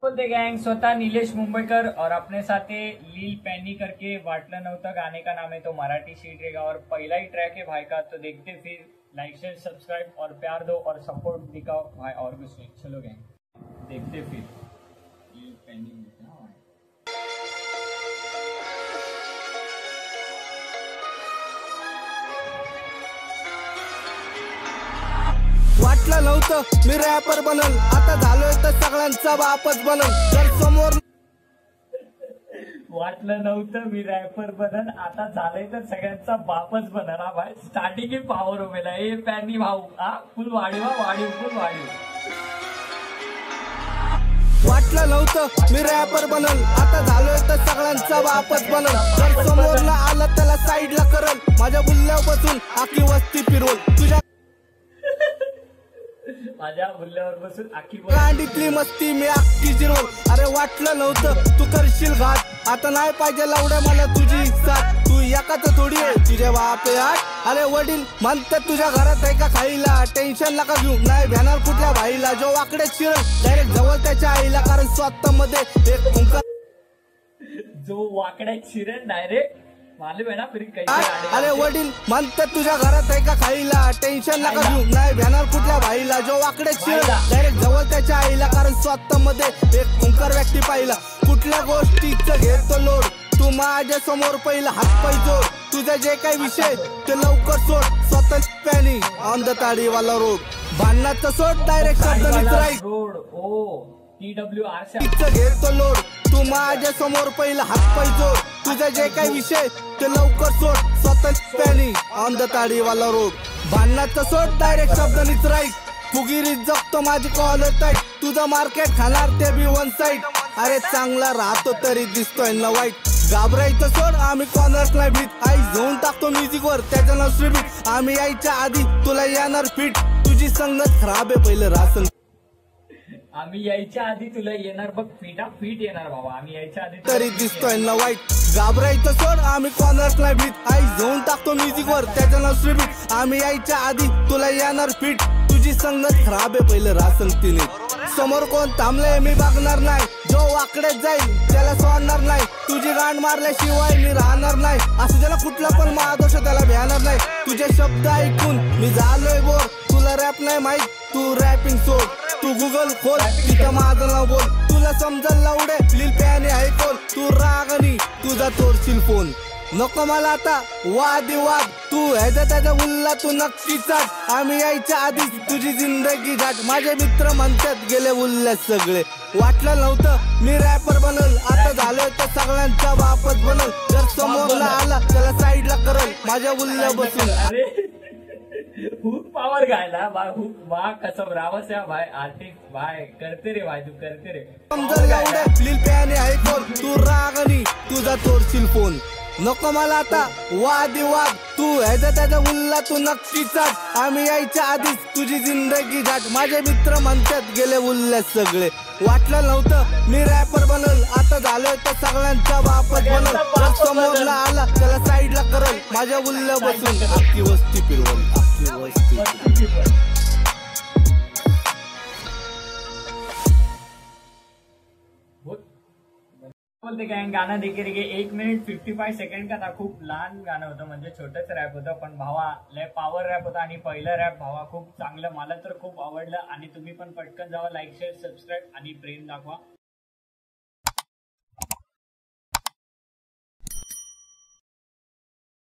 बोलते गैंग स्वतः नीलेश मुंबईकर और अपने साथ है लील पैनी करके वाटलं नव्हतं गाने का नाम है तो मराठी शीट रहेगा और पहला ही ट्रैक है भाई का। तो देखते फिर लाइक शेयर सब्सक्राइब और प्यार दो और सपोर्ट दिखाओ भाई और कुछ नहीं। चलो गैंग देखते फिर लील पैनी मिलते हैं भाई। वाटलं नव्हतं मी रॅपर बनल, आता झालोय तर सगळ्यांचा बापच बनल. जर समोर वाटलं नव्हतं मी रॅपर बनन, आता झालंय तर सगळ्यांचा बापच बनल. हा भाई स्टार्टिंग ही पॉवर उमेला ए पॅनी भाऊ हा फुल वाढीव फुल वाढीव. वाटलं नव्हतं मी रॅपर बनल, आता झालोय तर सगळ्यांचा बापच बनल. जर समोरला आलं त्याला साईडला करल, माझ्या बुल्ल्यावर बसून आखी वस्ती फिरवल. तुझ्या माझ्या बुल्ल्यावर बसून आखी गांडीतली मस्ती मी अख्खी जिरवल. अरे वाटलं नव्हतं तू करशील घात, आता नाही पाहिजे लावड्या मला तुझी साथ. तू एकाच थोडी आहे तुझ्या बापे आठ. अरे वडील म्हणतात तुझ्या घरात आहे का खाईला, टेन्शन नका घेऊ नाही भेणार कुठल्या भाईला. जो वाकडे शिरल डायरेक्ट जवळ त्याच्या आईला, कारण स्वतः मध्ये एक ओंकार. जो वाकड्यात शिरेल डायरेक्ट मालूम आहे ना फिर अरे वडील म्हणतात तुझ्या घरात आहे का खाईला, टेन्शन नका घेऊ नाही भेणार कुठल्या भाईला. जो वाकडे शिरल डायरेक्ट जवळ त्याच्या आईला, कारण स्वतः मध्ये एक ओंकार व्यक्ती पाहिला. कुठल्या गोष्टीचं घेतो लोड, तू माझ्या समोर पहिला हात पाय जोड. तुझे जे काही विषय ते लवकर सोड, स्वतः पॅनी ऑन द ताडीवाला रोड. भांडणाचं सोड डायरेक्ट शब्द निचराई रोड ओ TWR घेतो लोड, तू माझ्या समोर पहिला हात पाय जोड. तुझे जे काही विषय ते लवकर सोड, स्वतः पॅनी ऑन द ताडीवाला रोड. भांडणाचं सोड डायरेक्ट शब्द निचराई, फुगिरीत जगतो माझी कॉलर टाईट. तुझं मार्केट खाणार ते बी वन साईड. अरे चांगला राहतो तरी दिसतोय ना वाईट. घाबरायचं सोड आम्ही कॉर्नर्स नाही भीत, आई घेऊन टाकतो म्युझिकवर त्याच्या नसरी बीट. आम्ही यायच्या आधी तुला येणार फिट, तुझी संगत खराब आहे पहिलं रासन. आम्ही यायच्या आधी तुला येणार बघ फिट येणार बाबा. आम्ही यायच्या आधी तरी दिसतोय ना वाईट. घाबरायचं सोड आम्ही कॉर्नर्स नाही भीत, आई घेऊन टाकतो म्युझिकवर त्याच्या नसरी बीट. आम्ही यायच्या आधी तुला येणार फिट, तुझी संगत खराब आहे पहिलं रासन तिने. समोर कोण थांबलंय मी बघणार नाही, जो वाकड्यात जाईल त्याला सोडणार नाही. तुझी गांड मारल्याशिवाय मी राहणार नाही, असं त्याला कुठला पण महादोष त्याला भ्याणार नाही. तुझे शब्द ऐकून मी झालोय बोर, तुला रॅप नाही माहित तू रॅपिंग सोड. तू गुगल खोल तिथं माझं नाव बोल, तुला समजल लावडे लील पॅनी ऐकून. तू रागणी तुझा तोडशील फोन, नको मला आता वादिवाद. तू ह्याच्या त्याच्या उल्ला तू नक्की चाट, आम्ही यायच्या आधीच तुझी जिंदगी झाट. माझे मित्र म्हणतात गेले उल्ल्यात सगळे. वाटलं नव्हतं मी रॅपर बनल, आता झालोय तर सगळ्यांचा बापच बनल. जर समोरला आला त्याला साईडला करल, माझ्या उल्ल्या बसून. अरे हुक पावर गायला भाई, हुक वा कसम रावस या भाई आर्टिस्ट भाई करते रे भाई तू करते रे. समजल एवढे लील पॅनी ऐकून. तू रागणी तुझा तोडशील फोन, नको मला आता वादिवाद. तू ह्याच्या त्याच्या उल्ला तू नक्की चाट, आम्ही यायच्या आधीच तुझी जिंदगी झाट. माझे मित्र म्हणतात गेले उल्ल्यात सगळे. वाटलं नव्हतं मी रॅपर बनल, आता झालोय तर सगळ्यांचा बापच बनल. जर समोरला आला त्याला साईडला करल, माझ्या उल्ल्या बसून अख्खी वस्ती फिरवल. अख्खी वस्ती बोलते गैंग गाणं देखील 1 मिनिट 55 सेकंड का था. खूप लहान गाणं होतं म्हणजे छोटंच रॅप होतं, पण भावा लय पॉवर रॅप होता. आणि पहिलं रॅप भावा खूप चांगलं, मला तर खूप आवडलं. आणि तुम्ही पण पटकन जावा, लाईक शेअर सबस्क्राईब आणि प्रेम दाखवा.